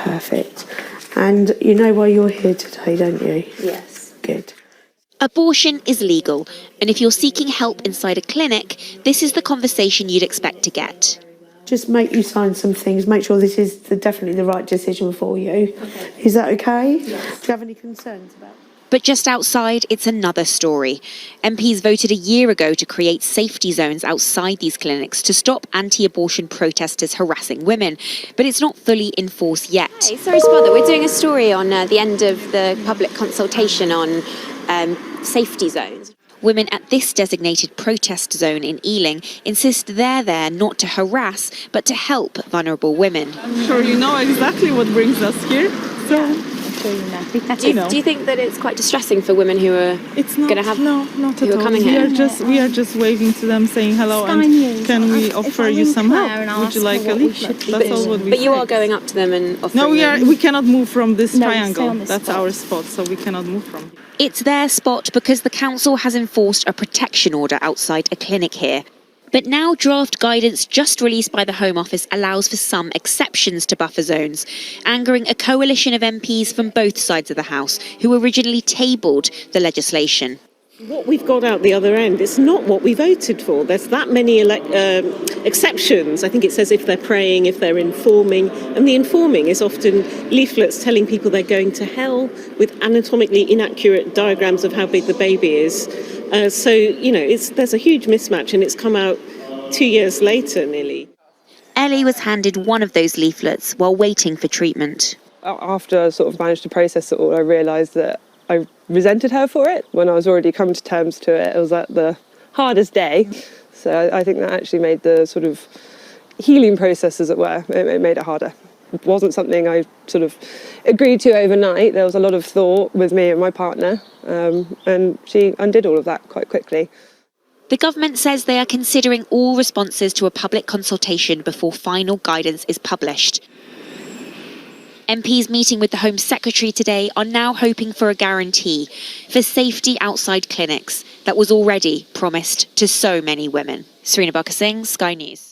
Perfect. And you know why you're here today, don't you? Yes. Good. Abortion is legal, and if you're seeking help inside a clinic, this is the conversation you'd expect to get. Just make you sign some things, make sure this is definitely the right decision for you. Okay. Is that okay? Yes. Do you have any concerns about it? But just outside, it's another story. MPs voted a year ago to create safety zones outside these clinics to stop anti-abortion protesters harassing women. But it's not fully in force yet. Hey, sorry to bother. We're doing a story on the end of the public consultation on safety zones. Women at this designated protest zone in Ealing insist they're there not to harass, but to help vulnerable women. I'm sure you know exactly what brings us here. So Do you think that it's quite distressing for women who are going to have not at who are all. coming here? We are just waving to them, saying hello, and can we offer you some help? Would you like a leaflet? That's all what we But you say. are going up to them and offering No, them. we cannot move from this triangle. That's our spot, so we cannot move from here. It's their spot because the council has enforced a protection order outside a clinic here. But now draft guidance just released by the Home Office allows for some exceptions to buffer zones, angering a coalition of MPs from both sides of the House who originally tabled the legislation. What we've got out the other end, it's not what we voted for. There's that many exceptions. I think it says if they're praying, if they're informing. And the informing is often leaflets telling people they're going to hell with anatomically inaccurate diagrams of how big the baby is. So, there's a huge mismatch, and it's come out 2 years later nearly. Ellie was handed one of those leaflets while waiting for treatment. After I sort of managed to process it all, I realised that I resented her for it. When I was already come to terms to it, it was like the hardest day. So I think that actually made the sort of healing process, as it were, it made it harder. It wasn't something I sort of agreed to overnight. There was a lot of thought with me and my partner, and she undid all of that quite quickly. The government says they are considering all responses to a public consultation before final guidance is published. MPs meeting with the Home Secretary today are now hoping for a guarantee for safety outside clinics that was already promised to so many women. Serena Barker Singh, Sky News.